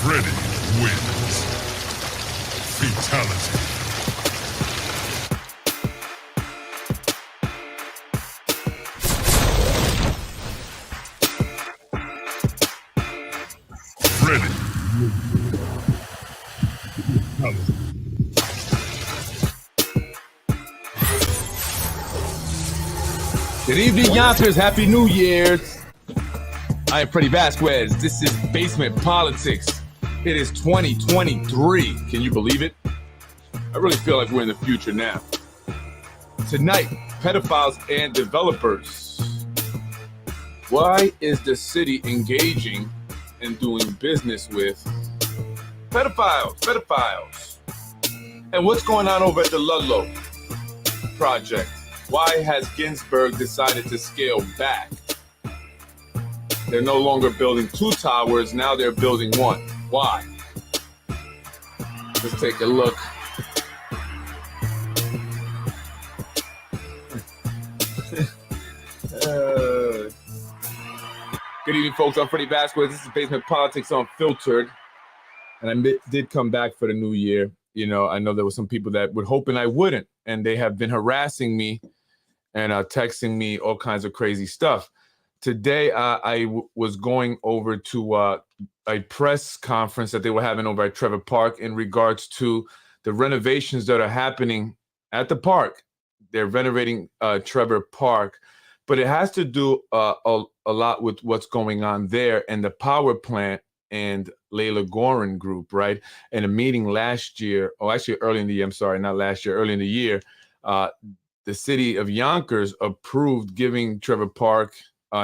Freddy wins. Fatality. Freddy. Fatality. Good evening, Yonkers. Happy New Year's. I am Freddy Vazquez. This is Basement Politics. It is 2023. Can you believe it? I really feel like we're in the future now. Tonight, pedophiles and developers. Why is the city engaging and doing business with pedophiles? And what's going on over at the Ludlow project? Why has Ginsburg decided to scale back? They're no longer building 2 towers, now they're building 1. Why? Let's take a look. Good evening, folks. I'm Freddy Vazquez. This is Basement Politics Unfiltered. And I did come back for the new year. You know, I know there were some people that were hoping I wouldn't, and they have been harassing me and texting me all kinds of crazy stuff. Today, I was going over to a press conference that they were having over at Trevor Park in regards to the renovations that are happening at the park. They're renovating Trevor Park, but it has to do a lot with what's going on there and the power plant and Layla Gorin group, right? In a meeting last year, early in the year, early in the year, the city of Yonkers approved giving Trevor Park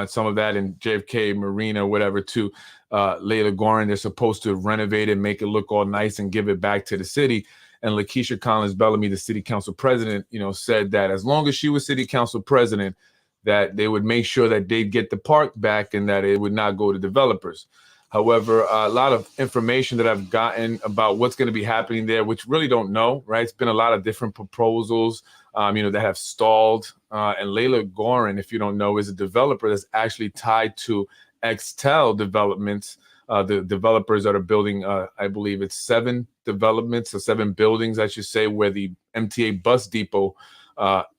some of that in JFK Marina, whatever, to Layla Gorin. They're supposed to renovate it, make it look all nice, and give it back to the city. And Lakeisha Collins-Bellamy, the city council president, said that as long as she was city council president, that they would make sure that they'd get the park back and that it would not go to developers. However, a lot of information that I've gotten about what's going to be happening there, which really don't know, right? It's been a lot of different proposals, that have stalled. And Layla Gorin, if you don't know, is a developer that's actually tied to Xtel Developments, the developers that are building, I believe it's 7 developments or 7 buildings, I should say, where the MTA bus depot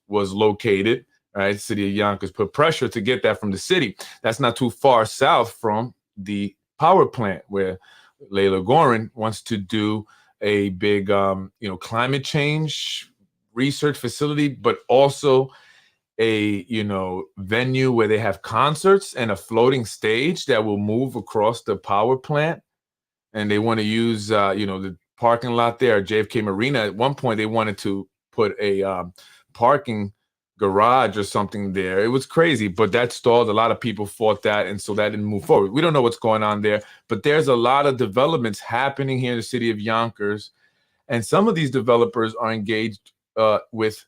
was located. Right, city of Yonkers put pressure to get that from the city. That's not too far south from the power plant where Layla Gorin wants to do a big, climate change research facility, but also a, venue where they have concerts and a floating stage that will move across the power plant. And they want to use, the parking lot there, JFK Marina. At one point, they wanted to put a parking garage or something there. It was crazy, but that stalled. A lot of people fought that, and so that didn't move forward. We don't know what's going on there, but there's a lot of developments happening here in the city of Yonkers, and some of these developers are engaged with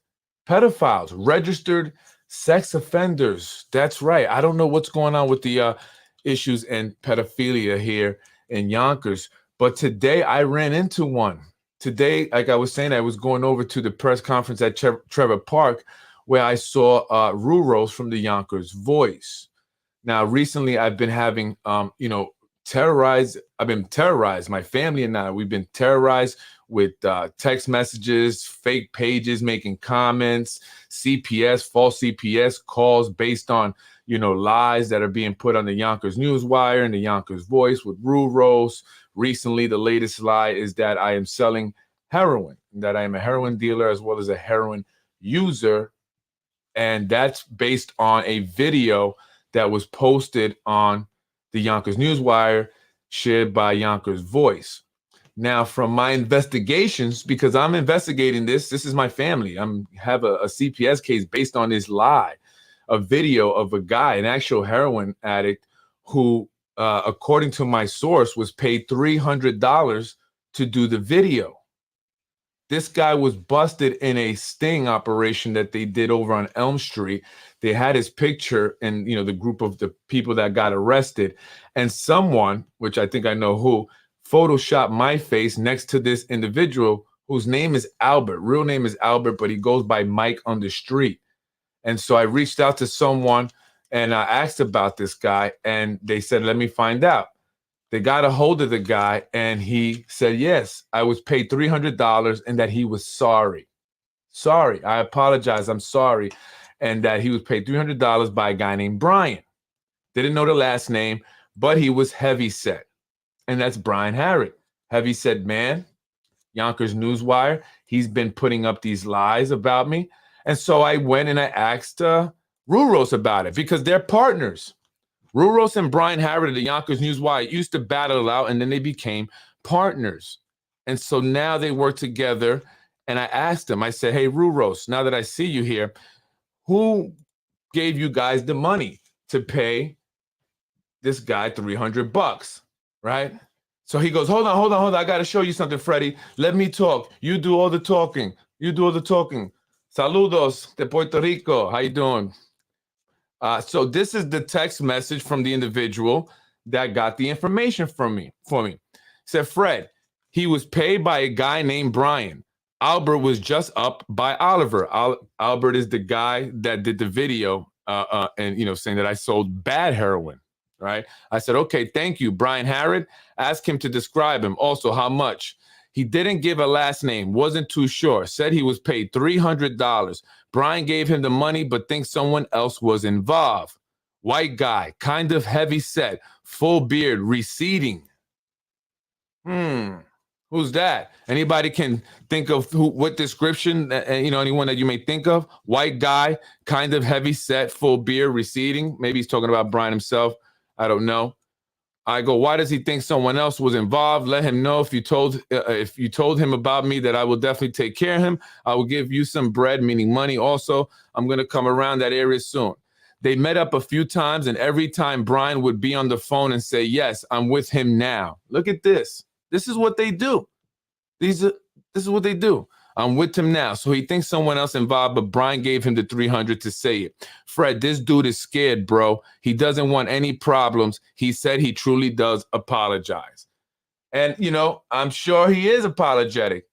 pedophiles, registered sex offenders. That's right. I don't know what's going on with the issues and pedophilia here in Yonkers, but today I ran into one. Today, like I was saying, I was going over to the press conference at Trevor Park, where I saw Ruros from the Yonkers Voice. Now, recently I've been having, terrorized. I've been terrorized. My family and I, we've been terrorized with text messages, fake pages making comments, false CPS calls based on, lies that are being put on the Yonkers Newswire and the Yonkers Voice with Ruros. Recently, the latest lie is that I am selling heroin, that I am a heroin dealer as well as a heroin user. And that's based on a video that was posted on the Yonkers Newswire, shared by Yonkers Voice. Now, from my investigations, because I'm investigating this is my family. I have a CPS case based on this lie, a video of a guy, an actual heroin addict, who, according to my source, was paid $300 to do the video. This guy was busted in a sting operation that they did over on Elm Street. They had his picture and, the group of the people that got arrested. And someone, which I think I know who, photoshopped my face next to this individual whose name is Albert. Real name is Albert, but he goes by Mike on the street. And so I reached out to someone and I asked about this guy, and they said, let me find out. They got a hold of the guy, and he said, yes, I was paid $300 and that he was sorry. Sorry, I apologize, I'm sorry. And that he was paid $300 by a guy named Brian. Didn't know the last name, but he was heavy set. And that's Brian Harrod. Heavy set man, Yonkers Newswire. He's been putting up these lies about me. And so I went and I asked Ruros about it because they're partners. Ruros and Brian Harrod of the Yonkers Newswire used to battle it out, and then they became partners. And so now they work together. And I asked him, I said, hey, Ruros, now that I see you here, who gave you guys the money to pay this guy $300, right? So he goes, hold on. I got to show you something, Freddy. Let me talk. You do all the talking. Saludos de Puerto Rico. How you doing? So this is the text message from the individual that got the information for me. He said, Fred, he was paid by a guy named Brian. Albert was just up by Oliver. Albert is the guy that did the video and saying that I sold bad heroin, right? I said, okay, thank you. Brian Harrod, ask him to describe him. Also, how much? He didn't give a last name, wasn't too sure, said he was paid $300. Brian gave him the money, but thinks someone else was involved. White guy, kind of heavy set, full beard, receding. Who's that? Anybody can think of what description, anyone that you may think of? White guy, kind of heavy set, full beard, receding. Maybe he's talking about Brian himself. I don't know. I go, why does he think someone else was involved? Let him know if you told him about me that I will definitely take care of him. I will give you some bread, meaning money. Also, I'm going to come around that area soon. They met up a few times, and every time Brian would be on the phone and say, yes, I'm with him now. Look at this. This is what they do. This is what they do. I'm with him now. So he thinks someone else involved, but Brian gave him the $300 to say it. Fred, this dude is scared, bro. He doesn't want any problems. He said he truly does apologize. And, I'm sure he is apologetic.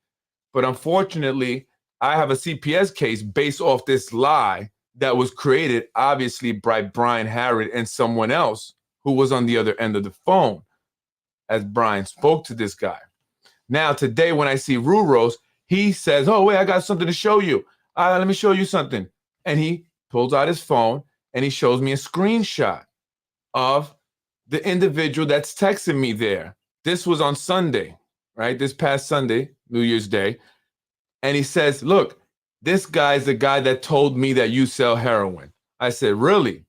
But unfortunately, I have a CPS case based off this lie that was created, obviously, by Brian Harrod and someone else who was on the other end of the phone as Brian spoke to this guy. Now, today, when I see Ruros, he says, oh, wait, I got something to show you. Let me show you something. And he pulls out his phone and he shows me a screenshot of the individual that's texting me there. This was on Sunday, right? This past Sunday, New Year's Day. And he says, look, this guy's the guy that told me that you sell heroin. I said, really?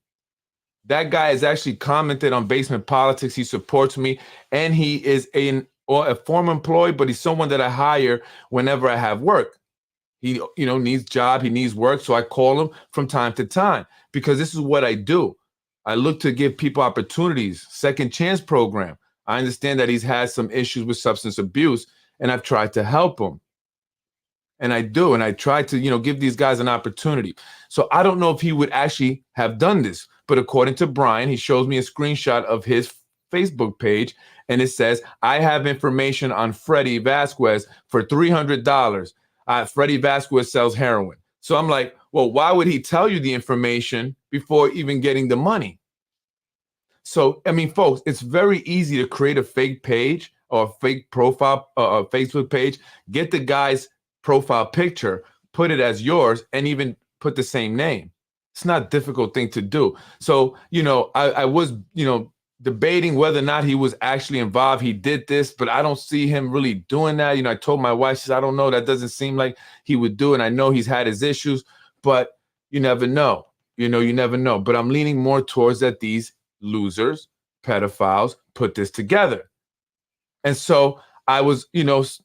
That guy has actually commented on Basement Politics. He supports me, and he is a former employee, but he's someone that I hire whenever I have work. He, needs job, he needs work, so I call him from time to time because this is what I do. I look to give people opportunities, second chance program. I understand that he's had some issues with substance abuse, and I've tried to help him. And I do, and I try to, give these guys an opportunity. So I don't know if he would actually have done this, but according to Brian, he shows me a screenshot of his Facebook page, and it says, I have information on Freddy Vazquez for $300. Freddy Vazquez sells heroin. So I'm like, well, why would he tell you the information before even getting the money? So, folks, it's very easy to create a fake page or a fake profile, a Facebook page, get the guy's profile picture, put it as yours, and even put the same name. It's not a difficult thing to do. So, I was, debating whether or not he was actually involved. He did this, but I don't see him really doing that. I told my wife, she said, I don't know. That doesn't seem like he would do it. I know he's had his issues, but you never know. You never know. But I'm leaning more towards that these losers, pedophiles, put this together. And so I was,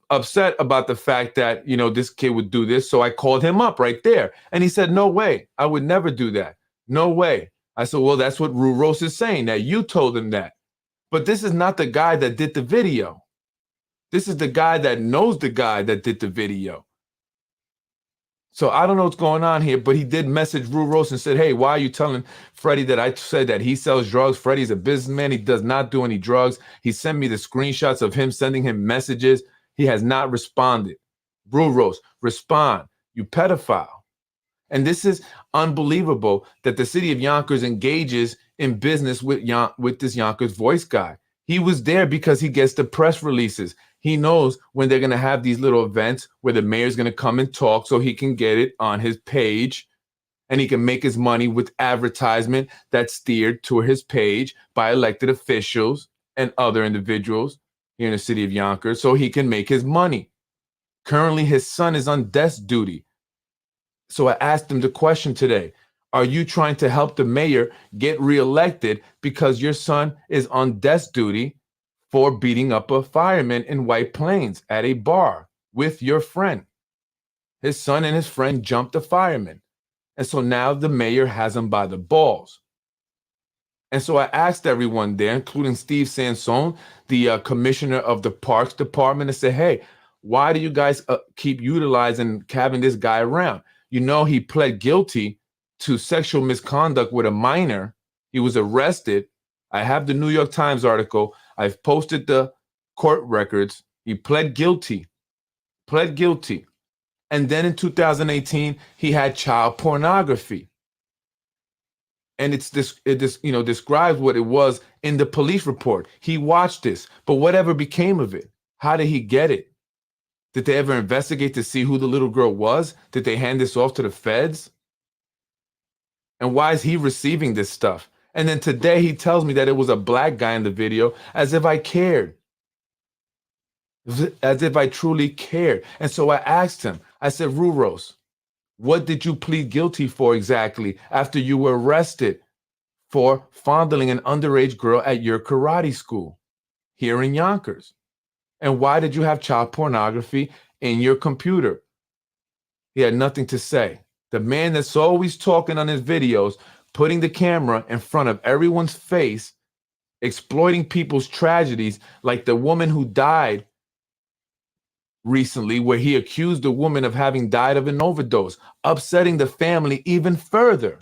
upset about the fact that, this kid would do this. So I called him up right there. And he said, no way. I would never do that. No way. I said, well, that's what Ruros is saying, that you told him that. But this is not the guy that did the video. This is the guy that knows the guy that did the video. So I don't know what's going on here, but he did message Ruros and said, hey, why are you telling Freddy that I said that he sells drugs? Freddy's a businessman. He does not do any drugs. He sent me the screenshots of him sending him messages. He has not responded. Ruros, respond, you pedophile. And this is unbelievable that the city of Yonkers engages in business with this Yonkers voice guy. He was there because he gets the press releases. He knows when they're going to have these little events where the mayor's going to come and talk so he can get it on his page and he can make his money with advertisement that's steered to his page by elected officials and other individuals here in the city of Yonkers so he can make his money. Currently, his son is on desk duty. So I asked him the question today, are you trying to help the mayor get reelected because your son is on desk duty for beating up a fireman in White Plains at a bar with your friend? His son and his friend jumped the fireman. And so now the mayor has him by the balls. And so I asked everyone there, including Steve Sansone, the commissioner of the Parks Department, and said, hey, why do you guys keep utilizing having this guy around? You know, he pled guilty to sexual misconduct with a minor. He was arrested. I have the New York Times article. I've posted the court records. He pled guilty. And then in 2018, he had child pornography. And it describes what it was in the police report. He watched this, but whatever became of it? How did he get it? Did they ever investigate to see who the little girl was? Did they hand this off to the feds? And why is he receiving this stuff? And then today he tells me that it was a black guy in the video, as if I cared. As if I truly cared. And so I asked him, I said, Ruros, what did you plead guilty for exactly after you were arrested for fondling an underage girl at your karate school here in Yonkers? And why did you have child pornography in your computer? He had nothing to say. The man that's always talking on his videos, putting the camera in front of everyone's face, exploiting people's tragedies, like the woman who died recently, where he accused the woman of having died of an overdose, upsetting the family even further.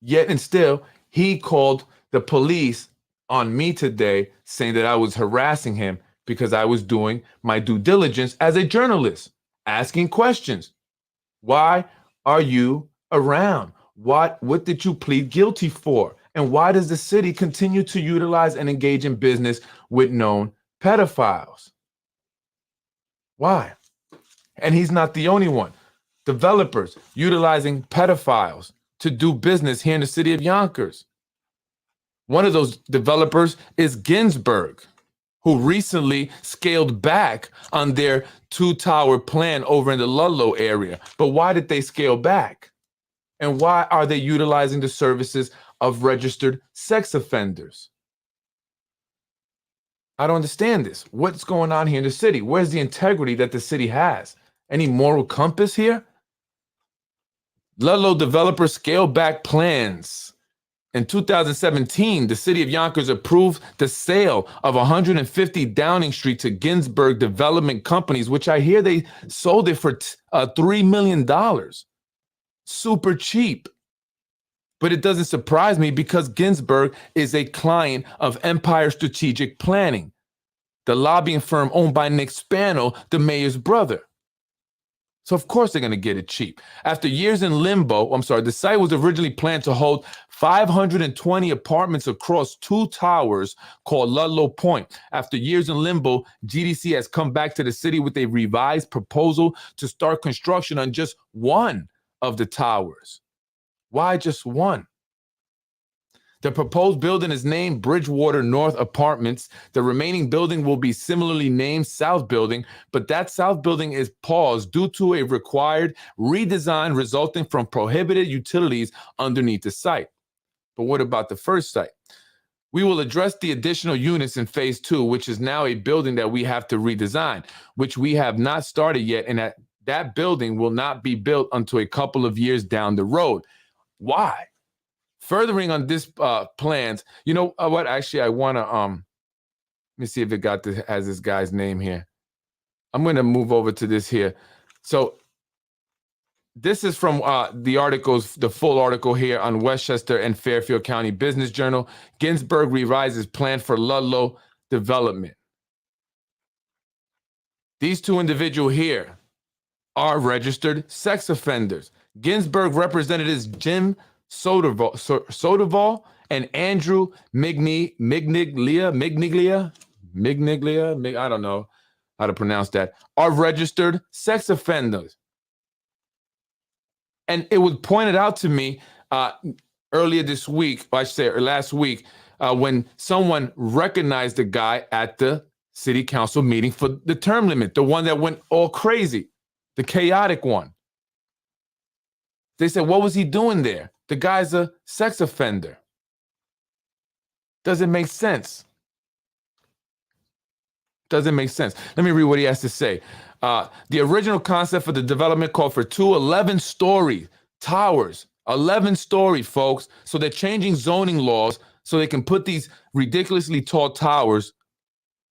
Yet and still, he called the police on me today, saying that I was harassing him because I was doing my due diligence as a journalist, asking questions. Why are you around? What did you plead guilty for? And why does the city continue to utilize and engage in business with known pedophiles? Why? And he's not the only one. Developers utilizing pedophiles to do business here in the city of Yonkers. One of those developers is Ginsburg, who recently scaled back on their 2-tower plan over in the Ludlow area. But why did they scale back? And why are they utilizing the services of registered sex offenders? I don't understand this. What's going on here in the city? Where's the integrity that the city has? Any moral compass here? Ludlow developers scale back plans. In 2017, the city of Yonkers approved the sale of 150 Downing Street to Ginsburg Development Companies, which I hear they sold it for $3 million. Super cheap. But it doesn't surprise me because Ginsburg is a client of Empire Strategic Planning, the lobbying firm owned by Nick Spano, the mayor's brother. So of course they're going to get it cheap. After years in limbo, the site was originally planned to hold 520 apartments across 2 towers called Ludlow Point. After years in limbo, GDC has come back to the city with a revised proposal to start construction on just one of the towers. Why just one? The proposed building is named Bridgewater North Apartments. The remaining building will be similarly named South Building, but that South Building is paused due to a required redesign resulting from prohibited utilities underneath the site. But what about the first site? We will address the additional units in phase 2, which is now a building that we have to redesign, which we have not started yet, and that building will not be built until a couple of years down the road. Why? Furthering on this plans, you know what? Actually, I want to let me see if it has this guy's name here. I'm going to move over to this here. So this is from the full article here on Westchester and Fairfield County Business Journal. Ginsburg revises plan for Ludlow development. These 2 individuals here are registered sex offenders. Ginsburg representatives Jim Soderval and Andrew Migniglia, I don't know how to pronounce that, are registered sex offenders. And it was pointed out to me earlier this week, or I should say last week, when someone recognized the guy at the city council meeting for the term limit, the one that went all crazy, the chaotic one. They said, what was he doing there? The guy's a sex offender. Doesn't make sense. Doesn't make sense. Let me read what he has to say. The original concept for the development called for 2 11-story towers. 11-story, folks. So they're changing zoning laws so they can put these ridiculously tall towers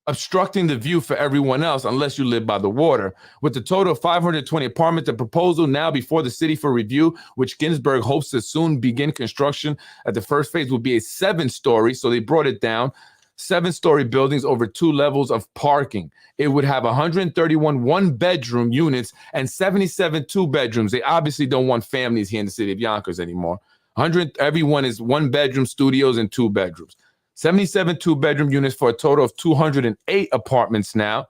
obstructing the view for everyone else unless you live by the water. With a total of 520 apartments, the proposal now before the city for review, which Ginsburg hopes to soon begin construction at the first phase, will be a 7-story. So they brought it down. 7-story buildings over 2 levels of parking. It would have 131 one-bedroom units and 77 two-bedrooms. They obviously don't want families here in the city of Yonkers anymore. Everyone is 1-bedroom studios and 2 bedrooms. 77 two-bedroom units for a total of 208 apartments now.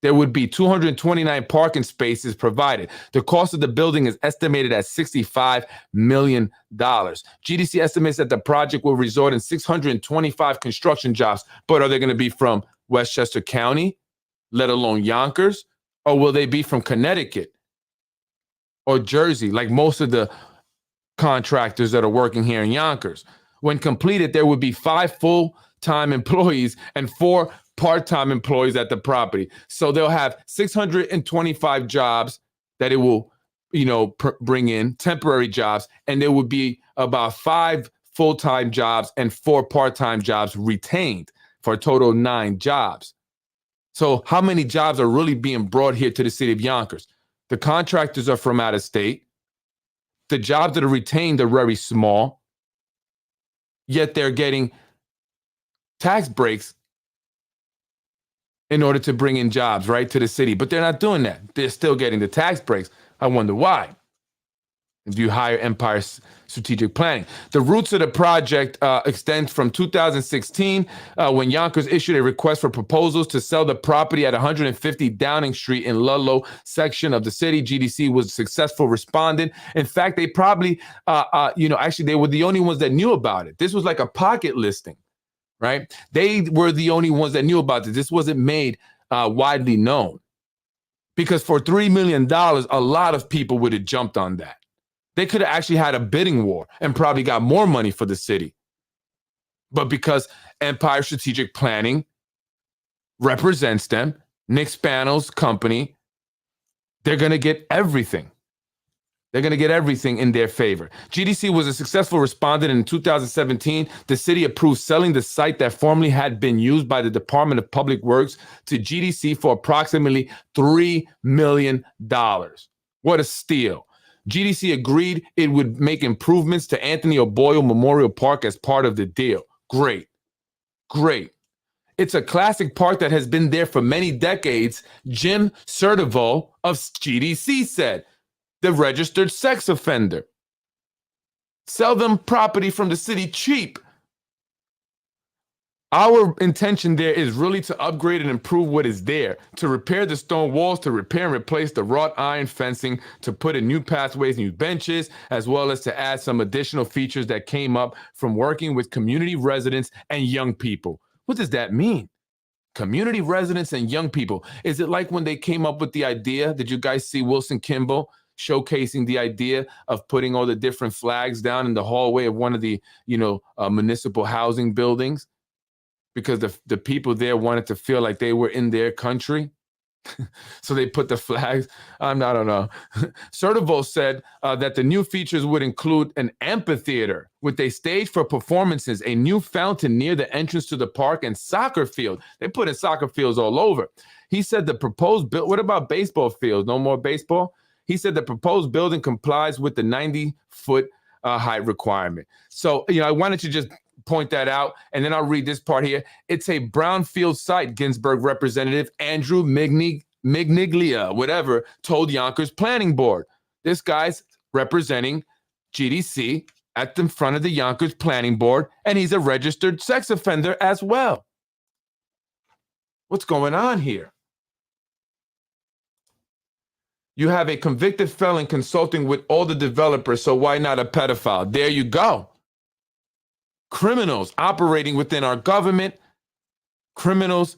There would be 229 parking spaces provided. The cost of the building is estimated at $65 million. GDC estimates that the project will result in 625 construction jobs, but are they going to be from Westchester County, let alone Yonkers, or will they be from Connecticut or Jersey, like most of the contractors that are working here in Yonkers? When completed, there would be 5 full-time employees and 4 part-time employees at the property. So they'll have 625 jobs that it will, bring in, temporary jobs, and there would be about 5 full-time jobs and 4 part-time jobs retained for a total of 9 jobs. So how many jobs are really being brought here to the city of Yonkers? The contractors are from out of state. The jobs that are retained are very small, yet they're getting tax breaks in order to bring in jobs, right, to the city. But they're not doing that. They're still getting the tax breaks. I wonder why. Do you hire Empire Strategic Planning? The roots of the project extend from 2016 when Yonkers issued a request for proposals to sell the property at 150 Downing Street in Ludlow section of the city. GDC was a successful respondent. In fact, they probably, actually they were the only ones that knew about it. This was like a pocket listing. Right? They were the only ones that knew about this. This wasn't made widely known. Because for $3 million, a lot of people would have jumped on that. They could have actually had a bidding war and probably got more money for the city. But because Empire Strategic Planning represents them, Nick Spano's company, they're going to get everything. They're going to get everything in their favor. GDC was a successful respondent. In 2017, the city approved selling the site that formerly had been used by the Department of Public Works to GDC for approximately $3 million. What a steal. GDC agreed it would make improvements to Anthony O'Boyle Memorial Park as part of the deal. Great. Great. It's a classic park that has been there for many decades, Jim Sertivo of GDC said. The registered sex offender. Sell them property from the city cheap. Our intention there is really to upgrade and improve what is there, to repair the stone walls, to repair and replace the wrought iron fencing, to put in new pathways, new benches, as well as to add some additional features that came up from working with community residents and young people. What does that mean? Community residents and young people. Is it like when they came up with the idea? Did you guys see Wilson Kimball showcasing the idea of putting all the different flags down in the hallway of one of the, municipal housing buildings because the people there wanted to feel like they were in their country? So they put the flags. I don't know. Sertivo said that the new features would include an amphitheater with a stage for performances, a new fountain near the entrance to the park, and soccer field. They put in soccer fields all over. He said the proposed what about baseball fields? No more baseball? He said the proposed building complies with the 90-foot height requirement. So, I wanted to just point that out, and then I'll read this part here. It's a brownfield site, Ginsburg representative Andrew Migniglia, told Yonkers Planning Board. This guy's representing GDC at the front of the Yonkers Planning Board, and he's a registered sex offender as well. What's going on here? You have a convicted felon consulting with all the developers, so why not a pedophile? There you go. Criminals operating within our government, criminals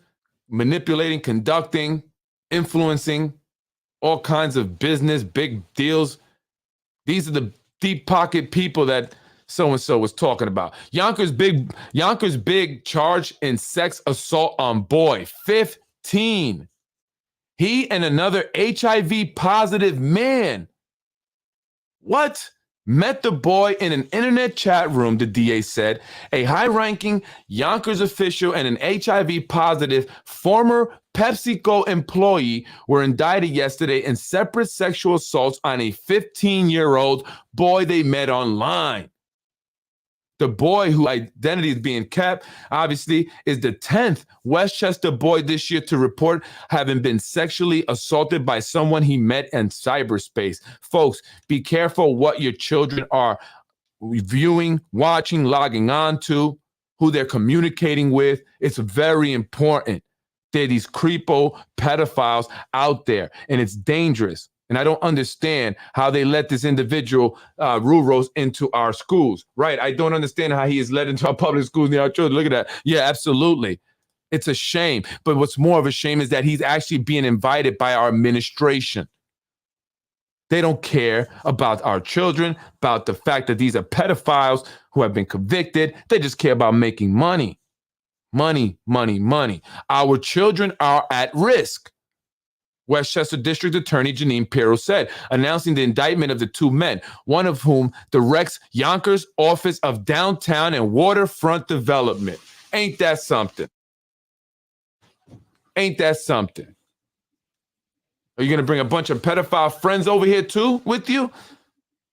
manipulating, conducting, influencing all kinds of business, big deals. These are the deep pocket people that so-and-so was talking about. Yonkers big charge in sex assault on boy, 15. He and another HIV positive man. What? Met the boy in an internet chat room, the DA said. A high-ranking Yonkers official and an HIV positive former PepsiCo employee were indicted yesterday in separate sexual assaults on a 15-year-old boy they met online. The boy whose identity is being kept, obviously, is the 10th Westchester boy this year to report having been sexually assaulted by someone he met in cyberspace. Folks, be careful what your children are viewing, watching, logging on to, who they're communicating with. It's very important. There are these creepo pedophiles out there, and it's dangerous. And I don't understand how they let this individual, Ruros, into our schools. Right. I don't understand how he is led into our public schools near our children. Look at that. Yeah, absolutely. It's a shame. But what's more of a shame is that he's actually being invited by our administration. They don't care about our children, about the fact that these are pedophiles who have been convicted. They just care about making money. Money, money, money. Our children are at risk. Westchester District Attorney Janine Pirro said, announcing the indictment of the two men, one of whom directs Yonkers Office of Downtown and Waterfront Development. Ain't that something? Ain't that something? Are you going to bring a bunch of pedophile friends over here too with you?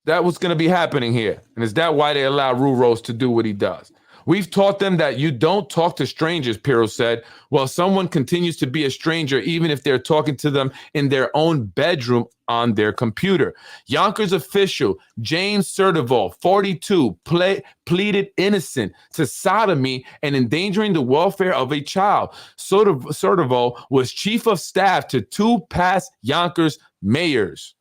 That was going to be happening here. And is that why they allow Ruros to do what he does? We've taught them that you don't talk to strangers, Pirro said. Well, someone continues to be a stranger, even if they're talking to them in their own bedroom on their computer. Yonkers official James Sertival, 42, pleaded innocent to sodomy and endangering the welfare of a child. Sertival was chief of staff to two past Yonkers mayors.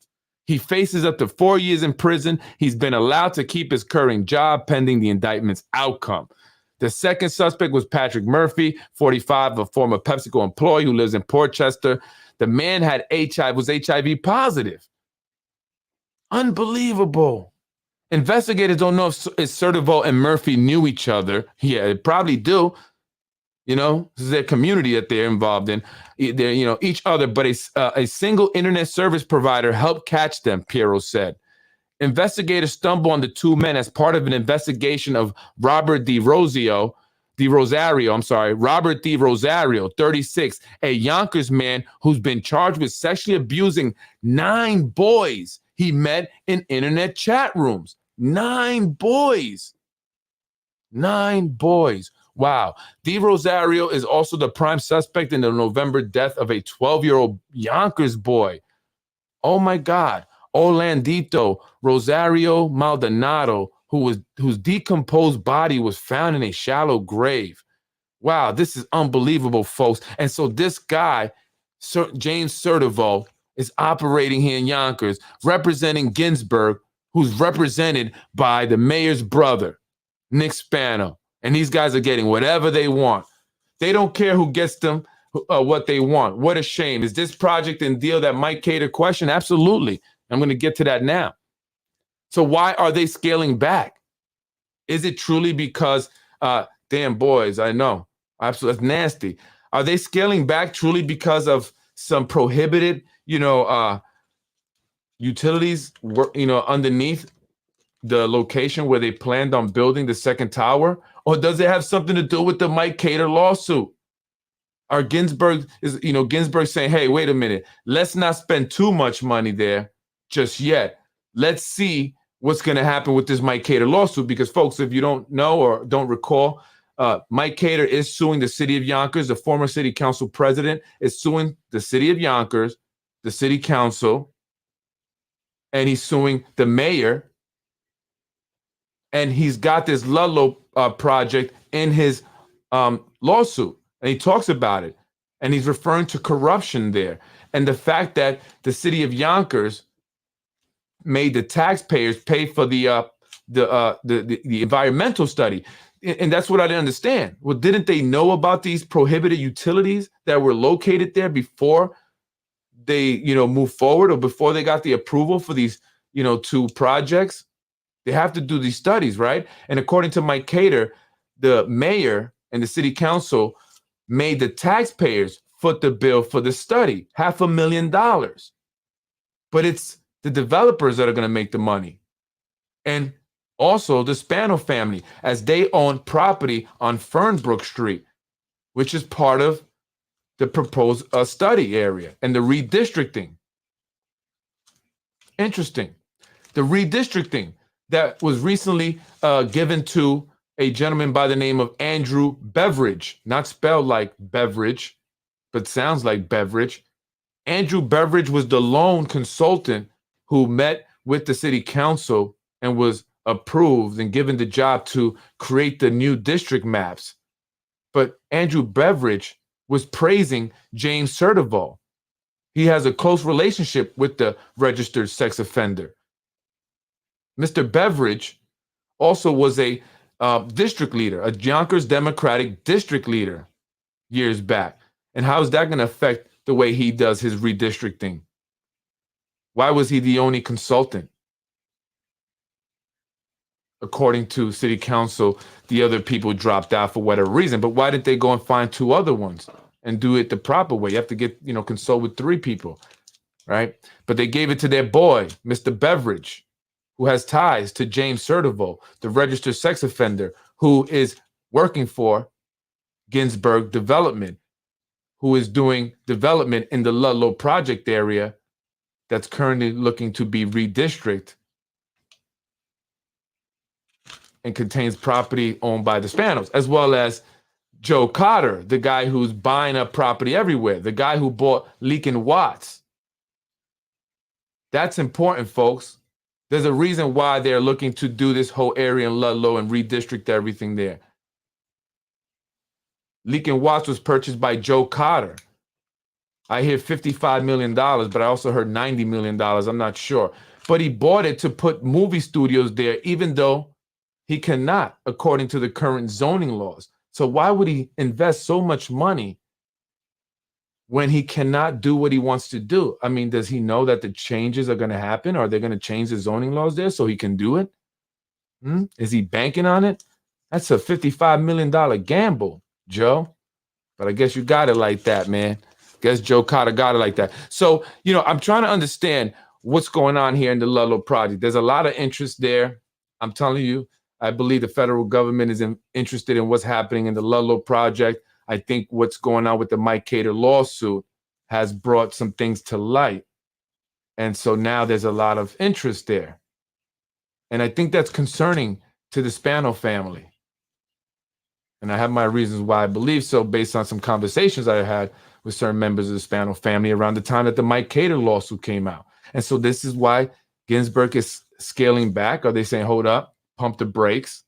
He faces up to 4 years in prison. He's been allowed to keep his current job pending the indictment's outcome. The second suspect was Patrick Murphy, 45, a former PepsiCo employee who lives in Portchester. The man had was HIV positive. Unbelievable. Investigators don't know if Sertival and Murphy knew each other. Yeah, they probably do. You know, this is their community that they're involved in. They're, each other, but a single internet service provider helped catch them, Pirro said. Investigators stumbled on the two men as part of an investigation of Robert D. Rosario, 36, a Yonkers man who's been charged with sexually abusing 9 boys he met in internet chat rooms. 9 boys. 9 boys. Wow. D. Rosario is also the prime suspect in the November death of a 12-year-old Yonkers boy. Oh, my God. Orlandito Rosario Maldonado, whose decomposed body was found in a shallow grave. Wow, this is unbelievable, folks. And so this guy, James Sertival, is operating here in Yonkers, representing Ginsburg, who's represented by the mayor's brother, Nick Spano. And these guys are getting whatever they want. They don't care who gets them what they want. What a shame. Is this project and deal that might cater question? Absolutely. I'm going to get to that now. So why are they scaling back? Is it truly because, damn boys, I know, absolutely, that's nasty. Are they scaling back truly because of some prohibited, utilities, underneath the location where they planned on building the second tower? Or does it have something to do with the Mike Cater lawsuit? Or Ginsburg saying, hey, wait a minute, let's not spend too much money there just yet. Let's see what's going to happen with this Mike Cater lawsuit. Because, folks, if you don't know or don't recall, Mike Cater is suing the city of Yonkers. The former city council president is suing the city of Yonkers, the city council, and he's suing the mayor And he's got this Ludlow project in his lawsuit, and he talks about it, and he's referring to corruption there, and the fact that the city of Yonkers made the taxpayers pay for the environmental study. And that's what I didn't understand. Well, didn't they know about these prohibited utilities that were located there before they, move forward, or before they got the approval for these, two projects? They have to do these studies, right? And according to Mike Cater, the mayor and the city council made the taxpayers foot the bill for the study, $500,000. But it's the developers that are going to make the money. And also the Spano family, as they own property on Fernbrook Street, which is part of the proposed study area and the redistricting. Interesting. The redistricting that was recently given to a gentleman by the name of Andrew Beveridge, not spelled like beverage, but sounds like beverage. Andrew Beveridge was the lone consultant who met with the city council and was approved and given the job to create the new district maps. But Andrew Beveridge was praising James Sertival. He has a close relationship with the registered sex offender. Mr. Beveridge also was a district leader, a Yonkers Democratic district leader years back. And how is that going to affect the way he does his redistricting? Why was he the only consultant? According to city council, the other people dropped out for whatever reason. But why didn't they go and find two other ones and do it the proper way? You have to get, consult with three people, right? But they gave it to their boy, Mr. Beveridge, who has ties to James Sertival, the registered sex offender, who is working for Ginsburg Development, who is doing development in the Ludlow project area that's currently looking to be redistricted and contains property owned by the Spanos, as well as Joe Cotter, the guy who's buying up property everywhere, the guy who bought Leakin Watts. That's important, folks. There's a reason why they're looking to do this whole area in Ludlow and redistrict everything there. Leakin Watts was purchased by Joe Cotter. I hear $55 million, but I also heard $90 million. I'm not sure. But he bought it to put movie studios there, even though he cannot, according to the current zoning laws. So why would he invest so much money when he cannot do what he wants to do? I mean, does he know that the changes are going to happen? Are they going to change the zoning laws there so he can do it? Is he banking on it? That's a $55 million gamble, Joe. But I guess you got it like that, man. Guess Joe Cotter got it like that. So, I'm trying to understand what's going on here in the Ludlow project. There's a lot of interest there. I'm telling you, I believe the federal government is interested in what's happening in the Ludlow project. I think what's going on with the Mike Cater lawsuit has brought some things to light. And so now there's a lot of interest there. And I think that's concerning to the Spano family. And I have my reasons why I believe so, based on some conversations I had with certain members of the Spano family around the time that the Mike Cater lawsuit came out. And so this is why Ginsburg is scaling back. Are they saying, hold up, pump the brakes?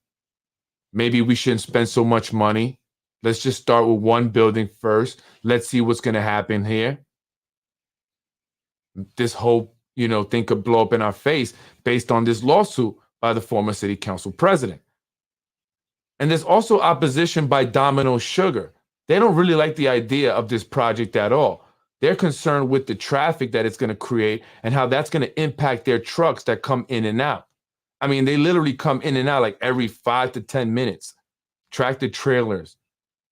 Maybe we shouldn't spend so much money. Let's just start with one building first. Let's see what's going to happen here. This whole, thing could blow up in our face based on this lawsuit by the former city council president. And there's also opposition by Domino Sugar. They don't really like the idea of this project at all. They're concerned with the traffic that it's going to create and how that's going to impact their trucks that come in and out. I mean, they literally come in and out like every 5 to 10 minutes, tractor trailers.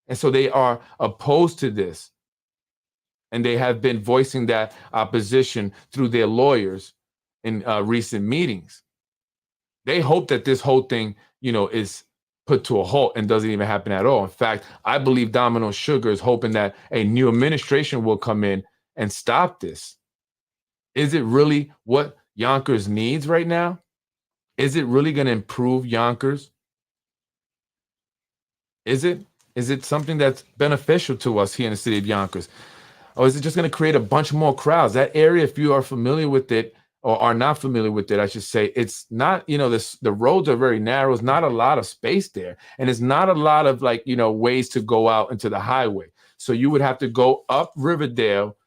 And so they are opposed to this. And they have been voicing that opposition through their lawyers in recent meetings. They hope that this whole thing, is put to a halt and doesn't even happen at all. In fact, I believe Domino Sugar is hoping that a new administration will come in and stop this. Is it really what Yonkers needs right now? Is it really going to improve Yonkers? Is it? Is it something that's beneficial to us here in the city of Yonkers? Or is it just going to create a bunch more crowds? That area, if you are familiar with it, or are not familiar with it, I should say, it's not, the roads are very narrow. It's not a lot of space there. And it's not a lot of ways to go out into the highway. So you would have to go up Riverdale,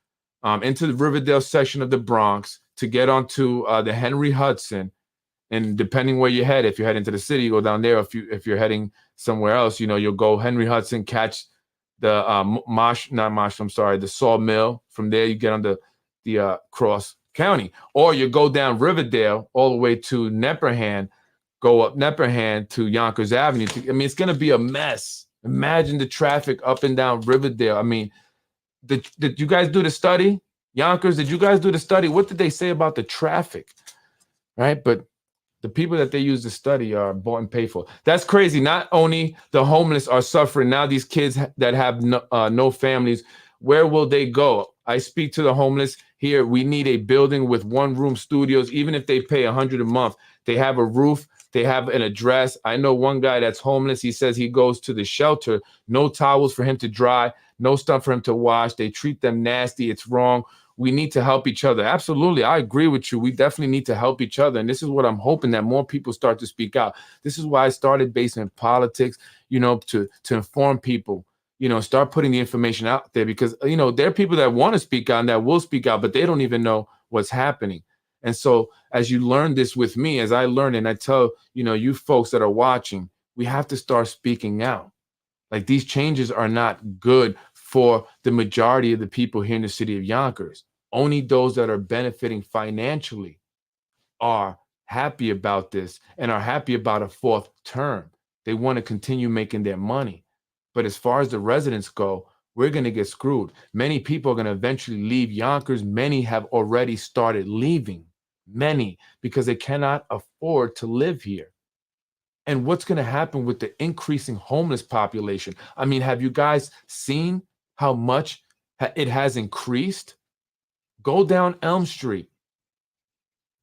into the Riverdale section of the Bronx to get onto the Henry Hudson. And depending where you head, if you're heading to the city, you go down there. If you're heading somewhere else, you'll go Henry Hudson, catch the the Sawmill. From there, you get on the Cross County, or you go down Riverdale all the way to Nepperhan, go up Nepperhan to Yonkers Avenue. It's going to be a mess. Imagine the traffic up and down Riverdale. I mean, did you guys do the study? Yonkers, did you guys do the study? What did they say about the traffic? Right? But the people that they use to study are bought and paid for. That's crazy. Not only the homeless are suffering, now these kids that have no families, where will they go? I speak to the homeless here. We need a building with one-room studios. Even if they pay $100 a month, they have a roof, they have an address. I know one guy that's homeless. He says he goes to the shelter, no towels for him to dry, no stuff for him to wash. They treat them nasty. It's wrong. We need to help each other. Absolutely. I agree with you. We definitely need to help each other. And this is what I'm hoping, that more people start to speak out. This is why I started Basement Politics, to inform people, start putting the information out there, because, there are people that want to speak out and that will speak out, but they don't even know what's happening. And so as you learn this with me, as I learn, and I tell, you folks that are watching, we have to start speaking out. Like, these changes are not good for the majority of the people here in the city of Yonkers. Only those that are benefiting financially are happy about this and are happy about a fourth term. They want to continue making their money. But as far as the residents go, we're going to get screwed. Many people are going to eventually leave Yonkers. Many have already started leaving. Many, because they cannot afford to live here. And what's going to happen with the increasing homeless population? I mean, have you guys seen how much it has increased? Go down Elm Street.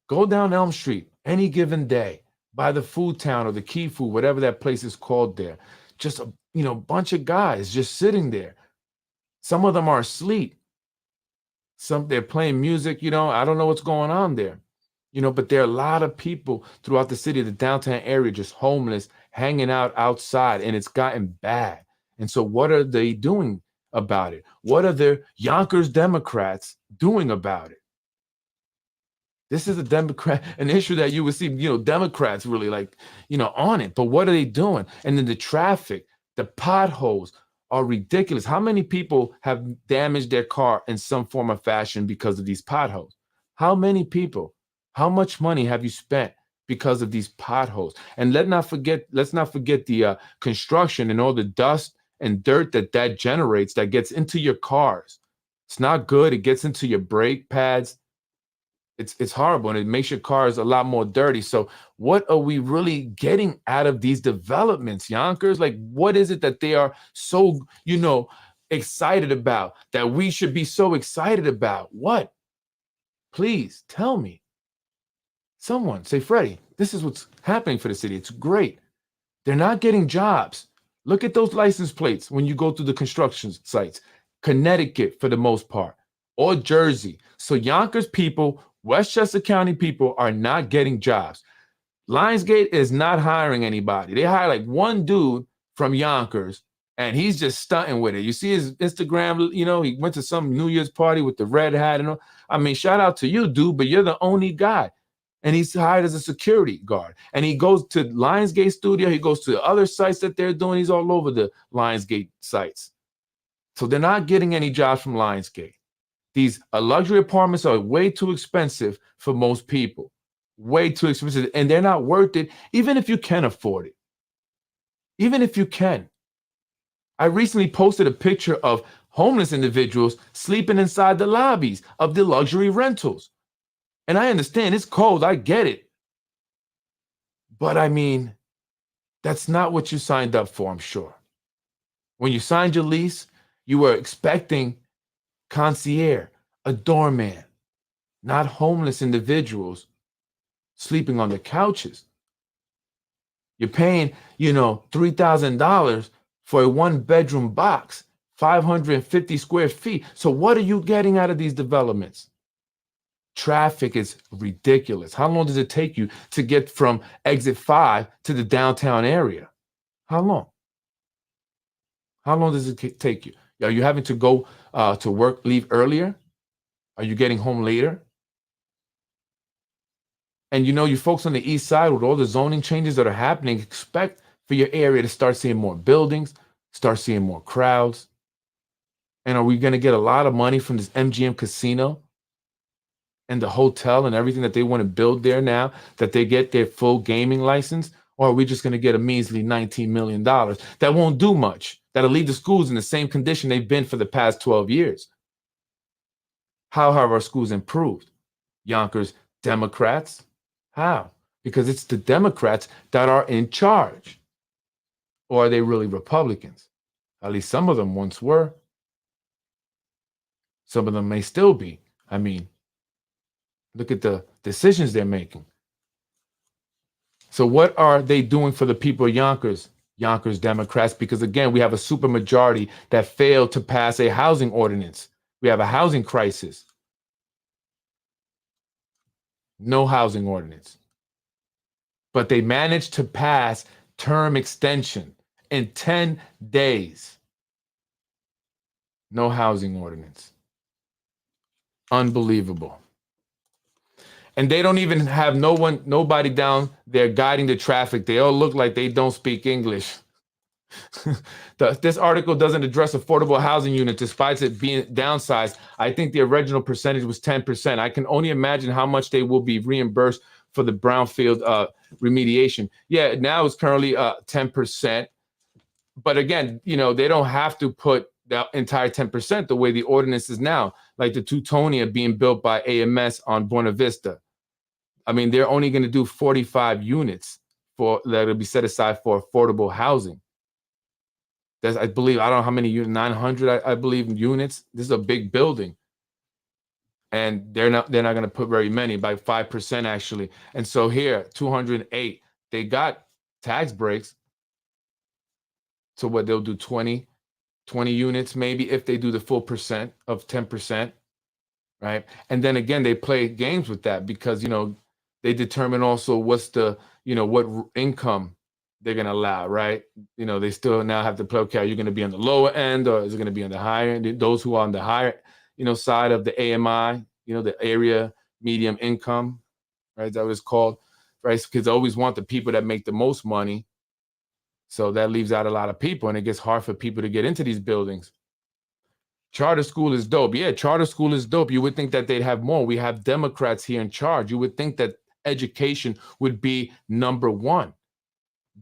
Go down Elm Street any given day by the Food Town or the Key Food, whatever that place is called there. Just a bunch of guys just sitting there. Some of them are asleep. They're playing music, I don't know what's going on there. But there are a lot of people throughout the city, the downtown area, just homeless, hanging out outside, and it's gotten bad. And so what are they doing about it? What are the Yonkers Democrats doing about it? This is an issue that you would see, Democrats really on it. But what are they doing? And then the traffic, the potholes are ridiculous. How many people have damaged their car in some form or fashion because of these potholes? How many people? How much money have you spent because of these potholes? And let's not forget the construction and all the dust and dirt that generates, that gets into your cars. It's not good. It gets into your brake pads. It's horrible, and it makes your cars a lot more dirty. So what are we really getting out of these developments, Yonkers? Like, what is it that they are so, excited about, that we should be so excited about? What? Please tell me. Someone say, Freddy, this is what's happening for the city. It's great. They're not getting jobs. Look at those license plates when you go through the construction sites. Connecticut, for the most part, or Jersey. So Yonkers people, Westchester County people are not getting jobs. Lionsgate is not hiring anybody. They hire like one dude from Yonkers, and he's just stunting with it. You see his Instagram, he went to some New Year's party with the red hat and all. I mean, shout out to you, dude, but you're the only guy. And he's hired as a security guard. And he goes to Lionsgate studio. He goes to the other sites that they're doing. He's all over the Lionsgate sites. So they're not getting any jobs from Lionsgate. These luxury apartments are way too expensive for most people. Way too expensive. And they're not worth it, even if you can afford it. Even if you can. I recently posted a picture of homeless individuals sleeping inside the lobbies of the luxury rentals. And I understand it's cold. I get it. But I mean, that's not what you signed up for, I'm sure. When you signed your lease, you were expecting concierge, a doorman, not homeless individuals sleeping on the couches. You're paying, $3,000 for a one-bedroom box, 550 square feet. So what are you getting out of these developments? Traffic is ridiculous. How long does it take you to get from exit 5 to the downtown area? How long? How long does it take you? Are you having to go to work, leave earlier? Are you getting home later? And you folks on the east side, with all the zoning changes that are happening, expect for your area to start seeing more buildings, start seeing more crowds. And are we going to get a lot of money from this MGM casino and the hotel and everything that they want to build there now that they get their full gaming license? Or are we just going to get a measly $19 million that won't do much, that'll leave the schools in the same condition they've been for the past 12 years? How have our schools improved? Yonkers Democrats? How? Because it's the Democrats that are in charge. Or are they really Republicans? At least some of them once were. Some of them may still be. I mean, look at the decisions they're making. So what are they doing for the people of Yonkers? Yonkers Democrats, because again, we have a supermajority that failed to pass a housing ordinance. We have a housing crisis. No housing ordinance. But they managed to pass term extension in 10 days. No housing ordinance. Unbelievable. And they don't even have nobody down there guiding the traffic. They all look like they don't speak English. This article doesn't address affordable housing units despite it being downsized. I think the original percentage was 10%. I can only imagine how much they will be reimbursed for the brownfield remediation. Yeah, now it's currently 10%. But again, they don't have to put the entire 10% the way the ordinance is now, like the Teutonia being built by AMS on Buena Vista. I mean, they're only going to do 45 units that'll be set aside for affordable housing. I believe, I don't know how many units, 900, I believe, units. This is a big building. And they're not going to put very many, by 5% actually. And so here, 208, they got tax breaks. So what they'll do, 20 units maybe, if they do the full percent of 10%, right? And then again, they play games with that because, they determine also what's the, what income they're going to allow, right? They still now have to play, okay, are you going to be on the lower end or is it going to be on the higher end? Those who are on the higher, side of the AMI, the area medium income, right? That was called, right? Because they always want the people that make the most money. So that leaves out a lot of people and it gets hard for people to get into these buildings. Charter school is dope. Yeah, charter school is dope. You would think that they'd have more. We have Democrats here in charge. You would think that education would be number one.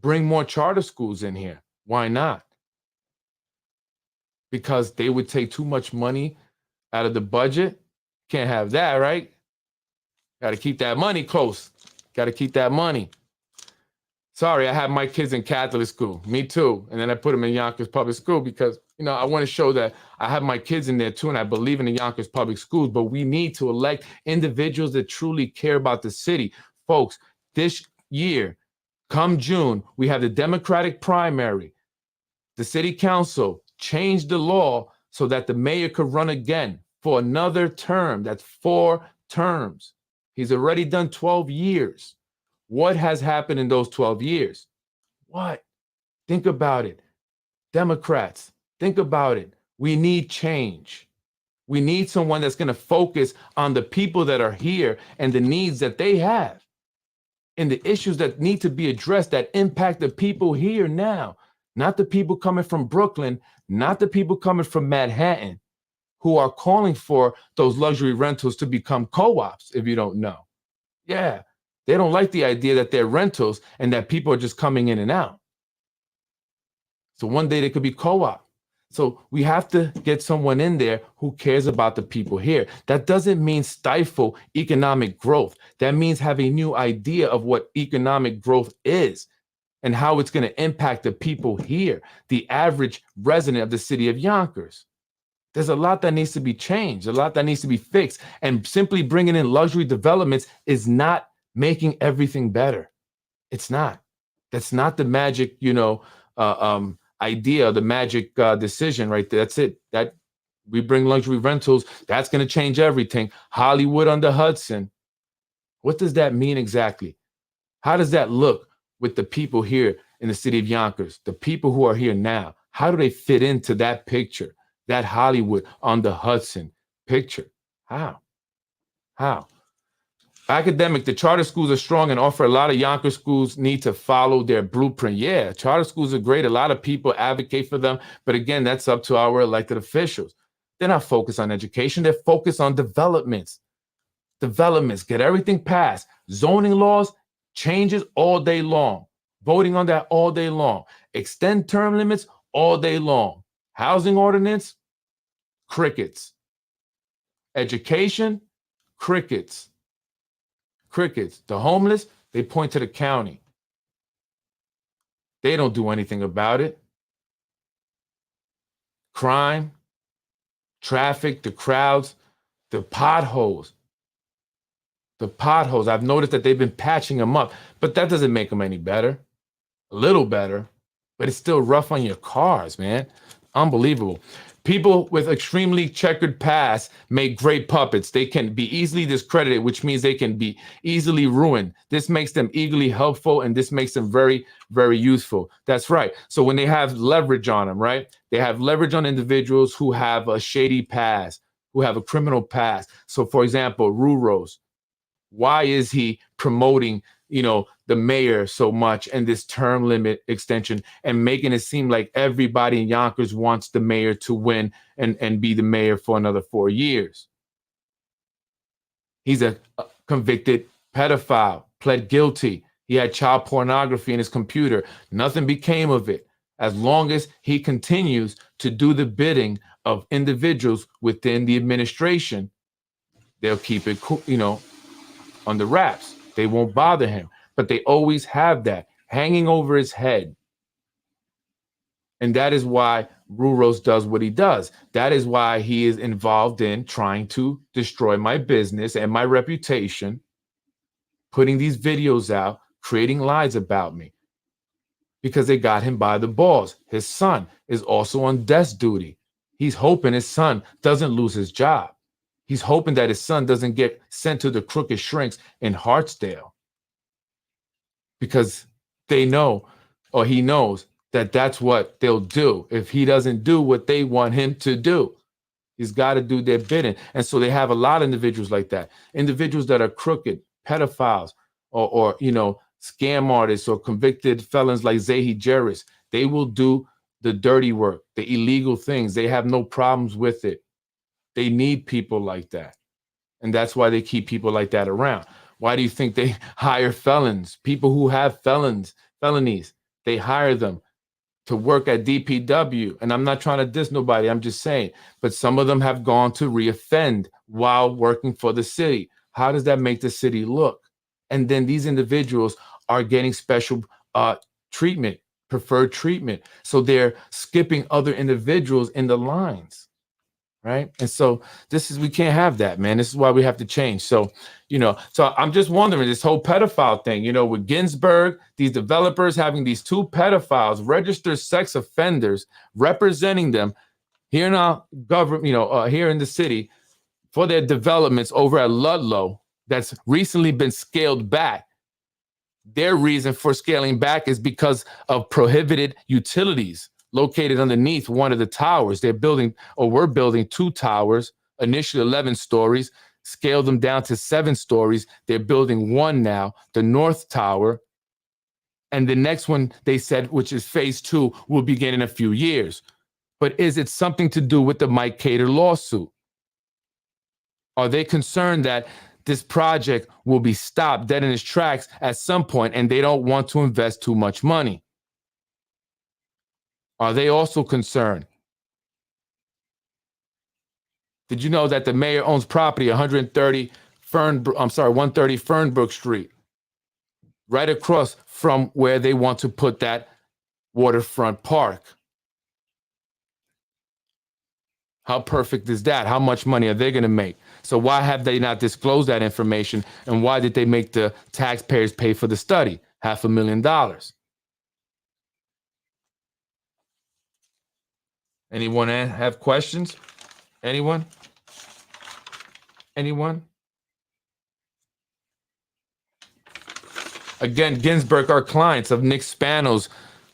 Bring more charter schools in here. Why not? Because they would take too much money out of the budget. Can't have that, right? Got to keep that money close. Got to keep that money. Sorry, I have my kids in Catholic school. Me too. And then I put them in Yonkers Public School because, I want to show that I have my kids in there too, and I believe in the Yonkers Public Schools, but we need to elect individuals that truly care about the city. Folks, this year, come June, we have the Democratic primary. The city council changed the law so that the mayor could run again for another term. That's 4 terms. He's already done 12 years. What has happened in those 12 years? What? Think about it. Democrats, think about it. We need change. We need someone that's going to focus on the people that are here and the needs that they have and the issues that need to be addressed that impact the people here now, not the people coming from Brooklyn, not the people coming from Manhattan who are calling for those luxury rentals to become co-ops, if you don't know. Yeah. They don't like the idea that they're rentals and that people are just coming in and out. So one day they could be co-op. So we have to get someone in there who cares about the people here. That doesn't mean stifle economic growth. That means have a new idea of what economic growth is and how it's going to impact the people here, the average resident of the city of Yonkers. There's a lot that needs to be changed, a lot that needs to be fixed. And simply bringing in luxury developments is not making everything better. It's not. That's not the magic, idea, the magic decision right there. That's it. We bring luxury rentals. That's going to change everything. Hollywood on the Hudson. What does that mean exactly? How does that look with the people here in the city of Yonkers, the people who are here now? How do they fit into that picture, that Hollywood on the Hudson picture? How? How? Academic, the charter schools are strong and offer a lot of Yonkers schools need to follow their blueprint. Yeah, charter schools are great. A lot of people advocate for them. But again, that's up to our elected officials. They're not focused on education. They're focused on developments. Developments, get everything passed. Zoning laws, changes all day long. Voting on that all day long. Extend term limits all day long. Housing ordinance, crickets. Education, crickets. Crickets. The homeless, they point to the county. They don't do anything about it. Crime, traffic, the crowds, the potholes. The potholes, I've noticed that they've been patching them up, but that doesn't make them any better. A little better, but it's still rough on your cars, man. Unbelievable. People with extremely checkered past make great puppets. They can be easily discredited, which means they can be easily ruined. This makes them eagerly helpful, and this makes them very, very useful. That's right. So when they have leverage on them, right? They have leverage on individuals who have a shady past, who have a criminal past. So for example, Ruros. Why is he promoting, the mayor so much and this term limit extension and making it seem like everybody in Yonkers wants the mayor to win and be the mayor for another 4 years? He's a convicted pedophile, pled guilty. He had child pornography in his computer. Nothing became of it. As long as he continues to do the bidding of individuals within the administration, they'll keep it, on the wraps. They won't bother him, but they always have that hanging over his head. And that is why Ruros does what he does. That is why he is involved in trying to destroy my business and my reputation, putting these videos out, creating lies about me, because they got him by the balls. His son is also on desk duty. He's hoping his son doesn't lose his job. He's hoping that his son doesn't get sent to the crooked shrinks in Hartsdale, because they know, or he knows, that that's what they'll do if he doesn't do what they want him to do. He's got to do their bidding. And so they have a lot of individuals like that, individuals that are crooked, pedophiles, or scam artists or convicted felons like Zahi Jerris. They will do the dirty work, the illegal things. They have no problems with it. They need people like that. And that's why they keep people like that around. Why do you think they hire felons? People who have felonies, they hire them to work at DPW. And I'm not trying to diss nobody, I'm just saying. But some of them have gone to reoffend while working for the city. How does that make the city look? And then these individuals are getting special treatment, preferred treatment. So they're skipping other individuals in the lines. Right. And so we can't have that, man. This is why we have to change. So, so I'm just wondering, this whole pedophile thing, with Ginsburg, these developers having these two pedophiles, registered sex offenders, representing them here in our government, here in the city for their developments over at Ludlow that's recently been scaled back. Their reason for scaling back is because of prohibited utilities located underneath one of the towers. We're building 2 towers, initially 11 stories, scaled them down to 7 stories. They're building 1 now, the North Tower. And the next one, they said, which is phase 2, will begin in a few years. But is it something to do with the Mike Cater lawsuit? Are they concerned that this project will be stopped dead in its tracks at some point and they don't want to invest too much money? Are they also concerned? Did you know that the mayor owns property 130 Fernbrook Street, right across from where they want to put that waterfront park? How perfect is that? How much money are they going to make? So why have they not disclosed that information? And why did they make the taxpayers pay for the study? $500,000. Anyone have questions? Anyone? Anyone? Again, Ginsburg are clients of Nick Spano's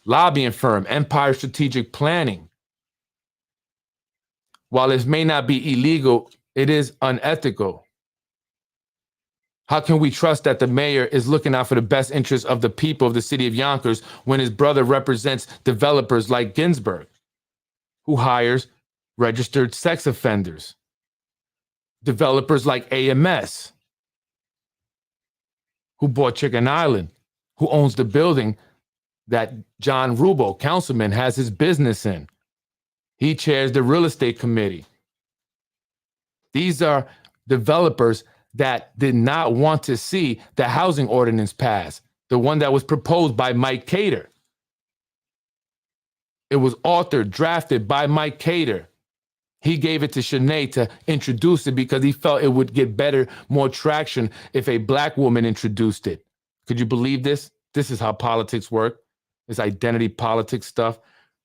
lobbying firm, Empire Strategic Planning. While it may not be illegal, it is unethical. How can we trust that the mayor is looking out for the best interests of the people of the city of Yonkers when his brother represents developers like Ginsburg, who hires registered sex offenders, developers like AMS, who bought Chicken Island, who owns the building that John Rubo, councilman, has his business in. He chairs the real estate committee. These are developers that did not want to see the housing ordinance pass, the one that was proposed by Mike Cater. It was authored, drafted by Mike Cater. He gave it to Shanae to introduce it because he felt it would get better, more traction if a black woman introduced it. Could you believe this? This is how politics work. This identity politics stuff.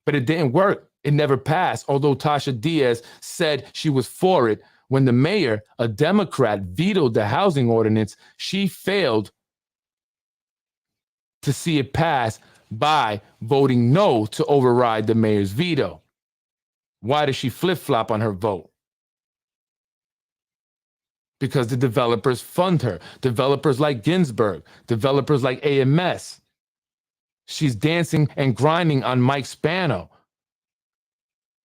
But it didn't work. It never passed, although Tasha Diaz said she was for it. When the mayor, a Democrat, vetoed the housing ordinance, she failed to see it pass by voting no to override the mayor's veto. Why does she flip-flop on her vote? Because the developers fund her. Developers like Ginsburg, developers like AMS. She's dancing and grinding on Mike Spano.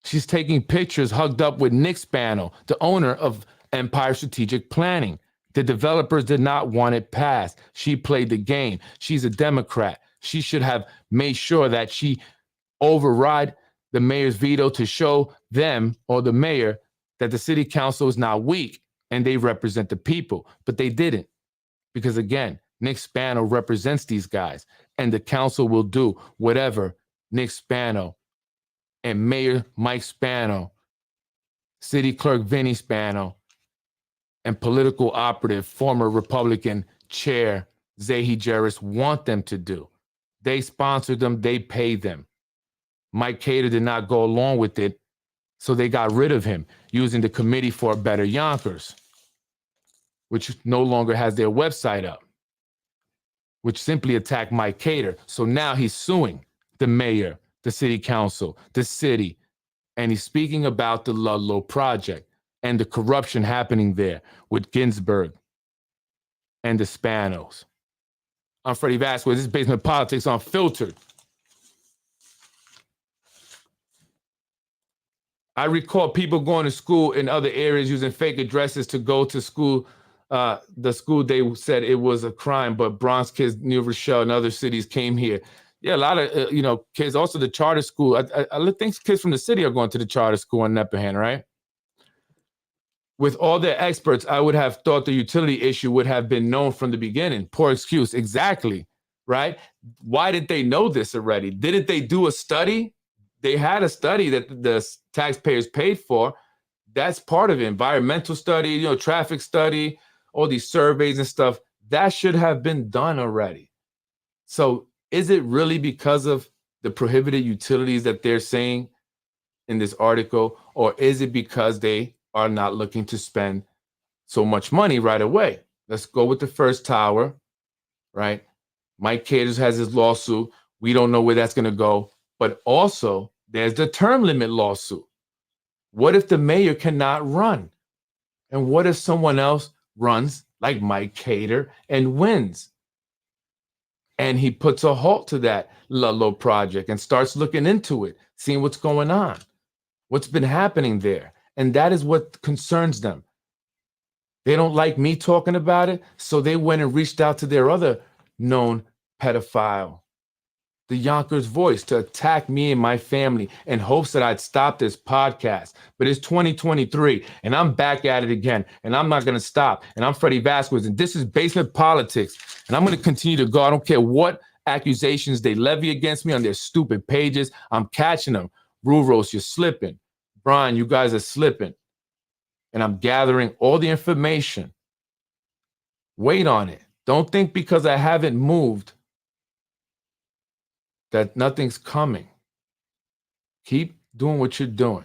She's taking pictures hugged up with Nick Spano, the owner of Empire Strategic Planning. The developers did not want it passed. She played the game. She's a Democrat. She should have made sure that she override the mayor's veto to show them or the mayor that the city council is not weak and they represent the people. But they didn't. Because again, Nick Spano represents these guys and the council will do whatever Nick Spano and Mayor Mike Spano, City Clerk Vinny Spano, and political operative, former Republican Chair Zahi Jarris want them to do. They sponsored them, they paid them. Mike Cater did not go along with it, so they got rid of him using the Committee for a Better Yonkers, which no longer has their website up, which simply attacked Mike Cater. So now he's suing the mayor, the city council, the city, and he's speaking about the Ludlow project and the corruption happening there with Ginsburg and the Spanos. I'm Freddy Vazquez. This is Basement Politics Unfiltered. I recall people going to school in other areas using fake addresses to go to school. The school, they said it was a crime, but Bronx kids, New Rochelle and other cities came here. Yeah, a lot of, kids, also the charter school. I think kids from the city are going to the charter school in Neppahan, right? With all their experts, I would have thought the utility issue would have been known from the beginning. Poor excuse, exactly, right? Why did they know this already? Didn't they do a study? They had a study that the taxpayers paid for. That's part of it. Environmental study, traffic study, all these surveys and stuff. That should have been done already. So is it really because of the prohibited utilities that they're saying in this article, or is it because they are not looking to spend so much money right away? Let's go with the first tower, right? Mike Caters has his lawsuit. We don't know where that's going to go. But also, there's the term limit lawsuit. What if the mayor cannot run? And what if someone else runs like Mike Cater and wins? And he puts a halt to that Ludlow project and starts looking into it, seeing what's going on, what's been happening there. And that is what concerns them. They don't like me talking about it, so they went and reached out to their other known pedophile, the Yonkers Voice, to attack me and my family in hopes that I'd stop this podcast. But it's 2023, and I'm back at it again, and I'm not going to stop. And I'm Freddy Vazquez, and this is Basement Politics, and I'm going to continue to go. I don't care what accusations they levy against me on their stupid pages. I'm catching them. Ruros, you're slipping. Brian, you guys are slipping. And I'm gathering all the information. Wait on it. Don't think because I haven't moved that nothing's coming. Keep doing what you're doing.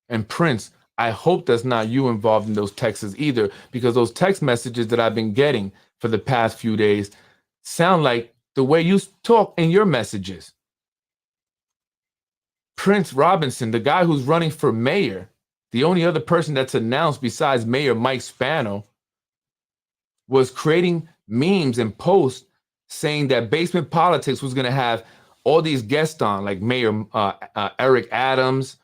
And Prince, I hope that's not you involved in those texts either, because those text messages that I've been getting for the past few days sound like the way you talk in your messages. Prince Robinson, the guy who's running for mayor, the only other person that's announced besides Mayor Mike Spano, was creating memes and posts saying that Basement Politics was going to have all these guests on, like Mayor Eric Adams,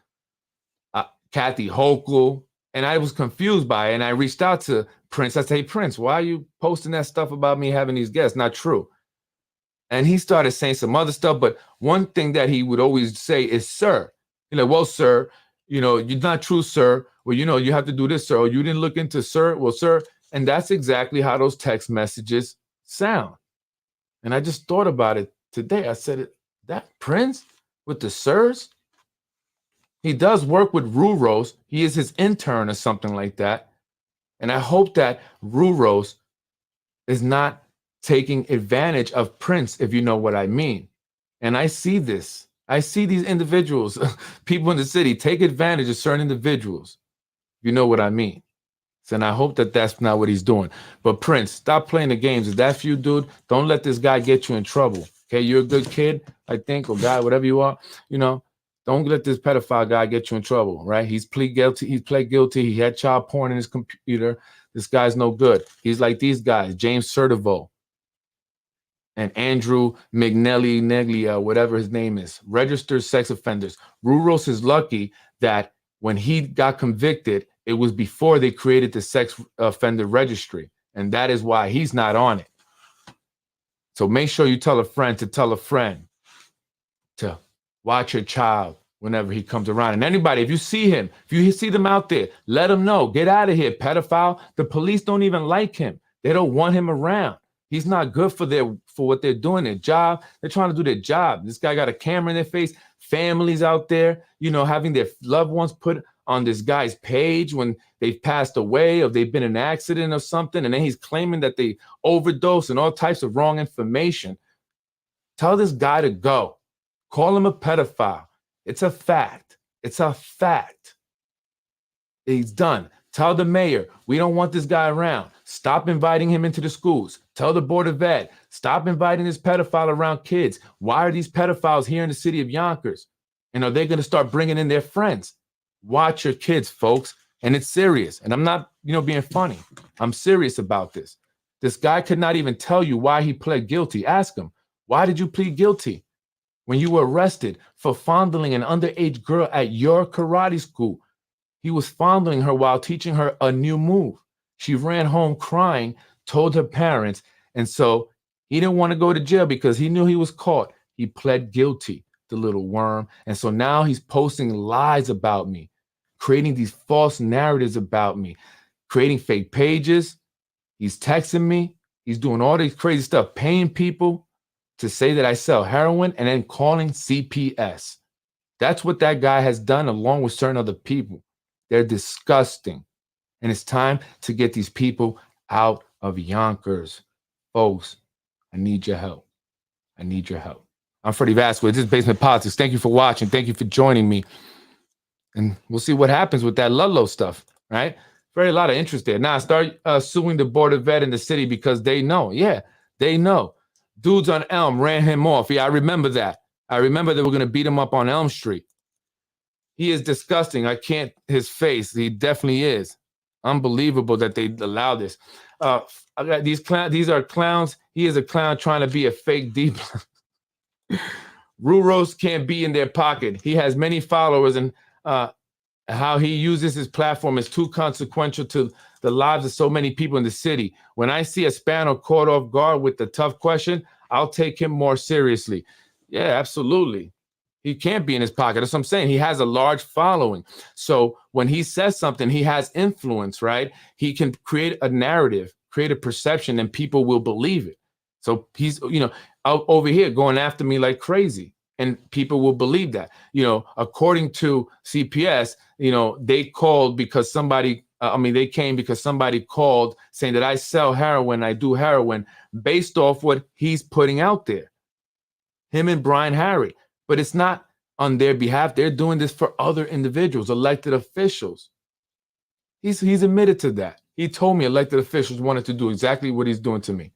Kathy Hochul, and I was confused by it. And I reached out to Prince. I said, hey, Prince, why are you posting that stuff about me having these guests? Not true. And he started saying some other stuff. But one thing that he would always say is, sir. He's like, well, sir, you're not true, sir. Well, you have to do this, sir. Oh, you didn't look into sir. Well, sir. And that's exactly how those text messages sound. And I just thought about it today. I said, that Prince with the sirs? He does work with Ruros. He is his intern or something like that. And I hope that Ruros is not taking advantage of Prince, if you know what I mean. And I see this. I see these individuals, people in the city, take advantage of certain individuals. You know what I mean. And I hope that that's not what he's doing. But Prince, stop playing the games. If that's you, dude, don't let this guy get you in trouble. Okay, you're a good kid, I think, or guy, whatever you are. Don't let this pedophile guy get you in trouble, right? He's pled guilty. He had child porn in his computer. This guy's no good. He's like these guys, James Sertivo and Andrew Neglia, whatever his name is, registered sex offenders. Ruros is lucky that when he got convicted, it was before they created the sex offender registry. And that is why he's not on it. So make sure you tell a friend to watch your child whenever he comes around. And anybody, if you see them out there, let them know. Get out of here, pedophile. The police don't even like him. They don't want him around. He's not good for what they're doing, their job. They're trying to do their job. This guy got a camera in their face. Families out there, having their loved ones put on this guy's page when they've passed away or they've been in an accident or something. And then he's claiming that they overdosed and all types of wrong information. Tell this guy to go. Call him a pedophile. It's a fact. It's a fact. He's done. Tell the mayor, we don't want this guy around. Stop inviting him into the schools. Tell the Board of Ed, stop inviting this pedophile around kids. Why are these pedophiles here in the city of Yonkers? And are they going to start bringing in their friends? Watch your kids, folks. And it's serious. And I'm not, being funny. I'm serious about this. This guy could not even tell you why he pled guilty. Ask him, why did you plead guilty? When you were arrested for fondling an underage girl at your karate school, he was fondling her while teaching her a new move. She ran home crying, told her parents, and so he didn't want to go to jail because he knew he was caught. He pled guilty, the little worm. And so now he's posting lies about me, creating these false narratives about me, creating fake pages. He's texting me. He's doing all this crazy stuff, paying people to say that I sell heroin and then calling CPS. That's what that guy has done along with certain other people. They're disgusting. And it's time to get these people out of Yonkers. Folks, I need your help. I need your help. I'm Freddy Vazquez. This is Basement Politics. Thank you for watching. Thank you for joining me. And we'll see what happens with that Ludlow stuff, right? Very a lot of interest there. Now start suing the Board of Ed in the city because they know. Yeah, they know. Dudes on Elm ran him off. Yeah, I remember that. I remember they were going to beat him up on Elm Street. He is disgusting. I can't, his face. He definitely is. Unbelievable that they allow this. I got these clowns. These are clowns. He is a clown trying to be a fake deep. Ruros can't be in their pocket. He has many followers, and how he uses his platform is too consequential to the lives of so many people in the city. When I see a Spano caught off guard with the tough question, I'll take him more seriously. Yeah, absolutely. He can't be in his pocket. That's what I'm saying. He has a large following. So when he says something, he has influence, right? He can create a narrative, create a perception, and people will believe it. So he's, out over here going after me like crazy. And people will believe that. According to CPS, they called because somebody, they came because somebody called saying that I sell heroin, I do heroin, based off what he's putting out there. Him and Brian Harry. But it's not on their behalf. They're doing this for other individuals, elected officials. He's admitted to that. He told me elected officials wanted to do exactly what he's doing to me.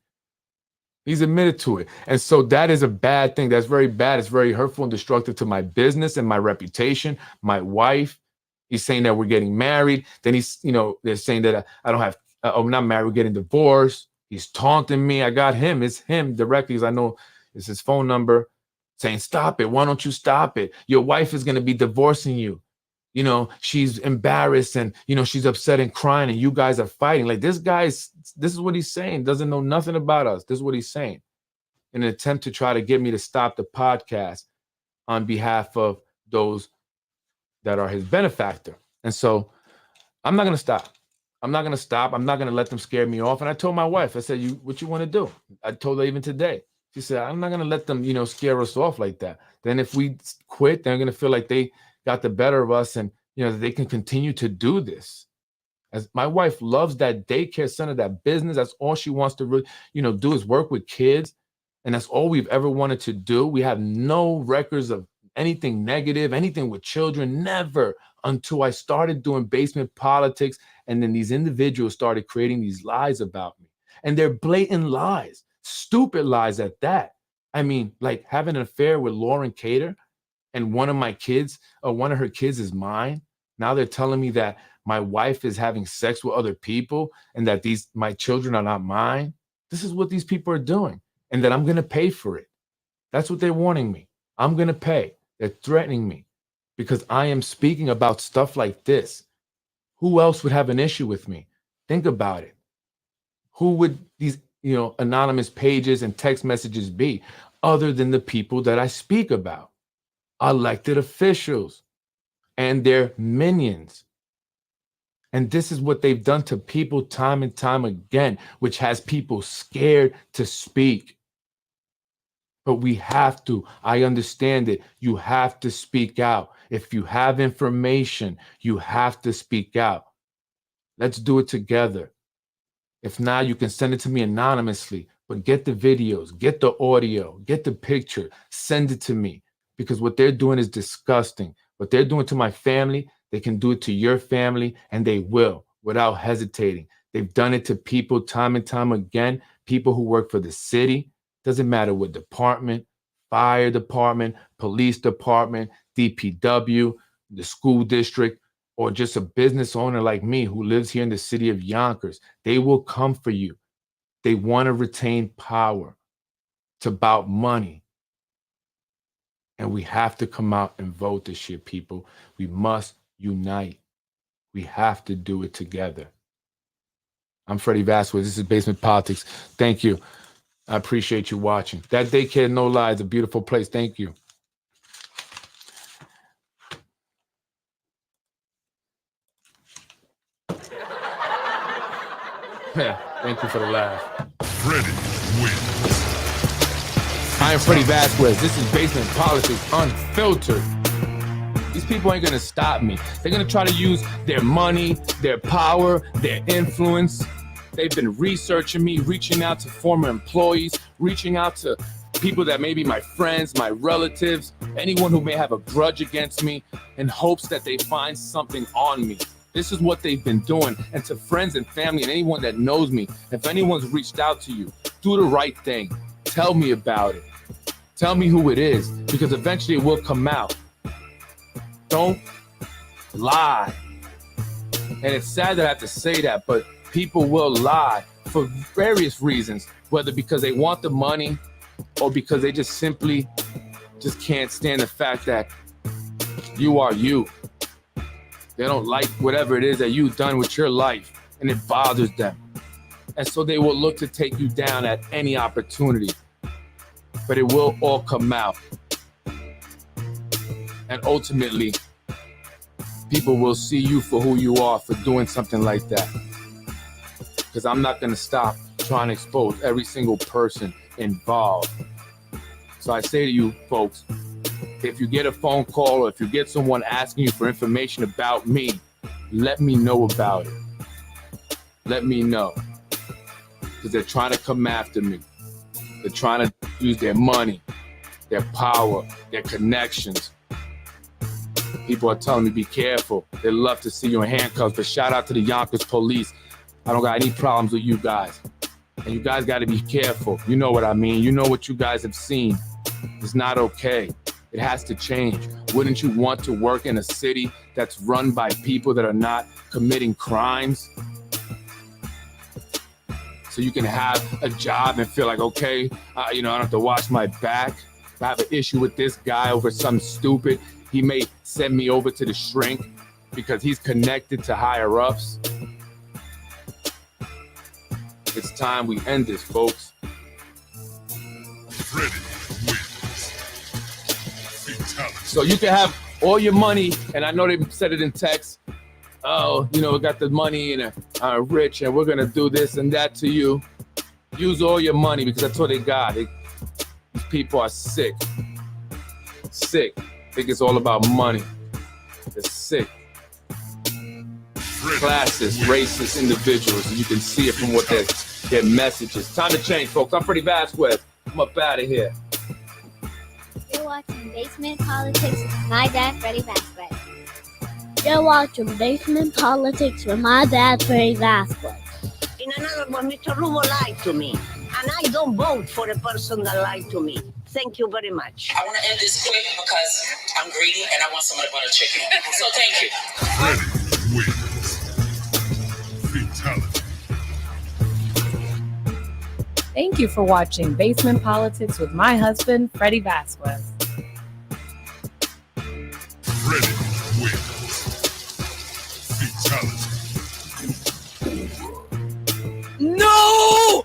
He's admitted to it. And so that is a bad thing. That's very bad. It's very hurtful and destructive to my business and my reputation, my wife. He's saying that we're getting married. Then they're saying that I don't have, I'm not married, we're getting divorced. He's taunting me. I got him. It's him directly, because I know it's his phone number, saying, stop it. Why don't you stop it? Your wife is going to be divorcing you. She's embarrassed and, she's upset and crying and you guys are fighting. Like this is what he's saying. Doesn't know nothing about us. This is what he's saying in an attempt to try to get me to stop the podcast on behalf of those that are his benefactor. And so I'm not going to stop. I'm not going to stop. I'm not going to let them scare me off. And I told my wife, I said, what you want to do? I told her even today. She said, I'm not going to let them, scare us off like that. Then if we quit, they're going to feel like they got the better of us and, they can continue to do this. As my wife loves that daycare center, that business. That's all she wants to really, do is work with kids. And that's all we've ever wanted to do. We have no records of anything negative, anything with children, never, until I started doing basement politics. And then these individuals started creating these lies about me. And they're blatant lies, stupid lies at that. I mean, like having an affair with Lauren Cater and one of her kids is mine. Now they're telling me that my wife is having sex with other people and that my children are not mine. This is what these people are doing, and that I'm going to pay for it. That's what they're warning me. I'm going to pay. They're threatening me because I am speaking about stuff like this. Who else would have an issue with me? Think about it. Who would these, anonymous pages and text messages be other than the people that I speak about? Elected officials and their minions. And this is what they've done to people time and time again, which has people scared to speak. But we have to. I understand it. You have to speak out. If you have information, you have to speak out. Let's do it together. If not, you can send it to me anonymously, but get the videos, get the audio, get the picture, send it to me. Because what they're doing is disgusting. What they're doing to my family, they can do it to your family, and they will without hesitating. They've done it to people time and time again, people who work for the city. Doesn't matter what department, fire department, police department, DPW, the school district, or just a business owner like me who lives here in the city of Yonkers. They will come for you. They want to retain power. It's about money. And we have to come out and vote this year, people. We must unite. We have to do it together. I'm Freddy Vazquez. This is Basement Politics. Thank you. I appreciate you watching. That daycare, no lie, is a beautiful place. Thank you. Yeah, thank you for the laugh. Freddy wins. I am Freddy Vazquez. This is Basement Politics Unfiltered. These people ain't gonna stop me. They're gonna try to use their money, their power, their influence. They've been researching me, reaching out to former employees, reaching out to people that may be my friends, my relatives, anyone who may have a grudge against me, in hopes that they find something on me. This is what they've been doing. And to friends and family and anyone that knows me, if anyone's reached out to you, do the right thing. Tell me about it. Tell me who it is, because eventually it will come out. Don't lie. And it's sad that I have to say that, but people will lie for various reasons, whether because they want the money or because they just simply can't stand the fact that you are you. They don't like whatever it is that you've done with your life, and it bothers them. And so they will look to take you down at any opportunity. But it will all come out. And ultimately, people will see you for who you are for doing something like that. Because I'm not going to stop trying to expose every single person involved. So I say to you folks, if you get a phone call or if you get someone asking you for information about me, let me know about it. Let me know. Because they're trying to come after me. They're trying to use their money, their power, their connections People are telling me be careful. They love to see you in handcuffs, but shout out to the Yonkers police. I don't got any problems with you guys. And you guys got to be careful. You know what I mean. You know what you guys have seen. It's not okay. It has to change. Wouldn't you want to work in a city that's run by people that are not committing crimes? So you can have a job and feel like, okay, I don't have to watch my back. If I have an issue with this guy over something stupid, he may send me over to the shrink because he's connected to higher ups. It's time we end this, folks. Freddy wins. Fatality. So you can have all your money, and I know they said it in text. Oh, we got the money and are rich, and we're gonna do this and that to you. Use all your money because that's what they got. These people are sick. Sick. Think it's all about money. They're sick. Classist, racist individuals. You can see it from what their messages. Time to change, folks. I'm Freddy Vazquez. I'm up out of here. You're watching Basement Politics with my dad, Freddy Vazquez. You're watching Basement Politics with my dad, Freddy Vazquez. In another one, Mr. Rubo lied to me. And I don't vote for a person that lied to me. Thank you very much. I want to end this quick because I'm greedy and I want some of the butter chicken. So thank you. Freddy wins. Fatality. Thank you for watching Basement Politics with my husband, Freddy Vazquez. Freddy wins. Fatality. No!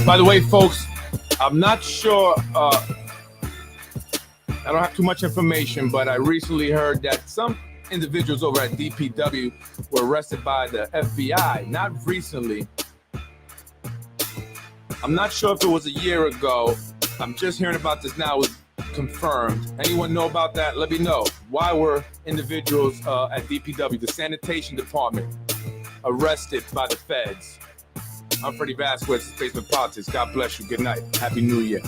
By the way, folks, I'm not sure, I don't have too much information, but I recently heard that some individuals over at DPW were arrested by the FBI. Not recently. I'm not sure if it was a year ago. I'm just hearing about this now. It was confirmed. Anyone know about that? Let me know. Why were individuals at DPW, the sanitation department, arrested by the feds? I'm Freddy Vazquez, Basement Politics. God bless you. Good night. Happy New Year.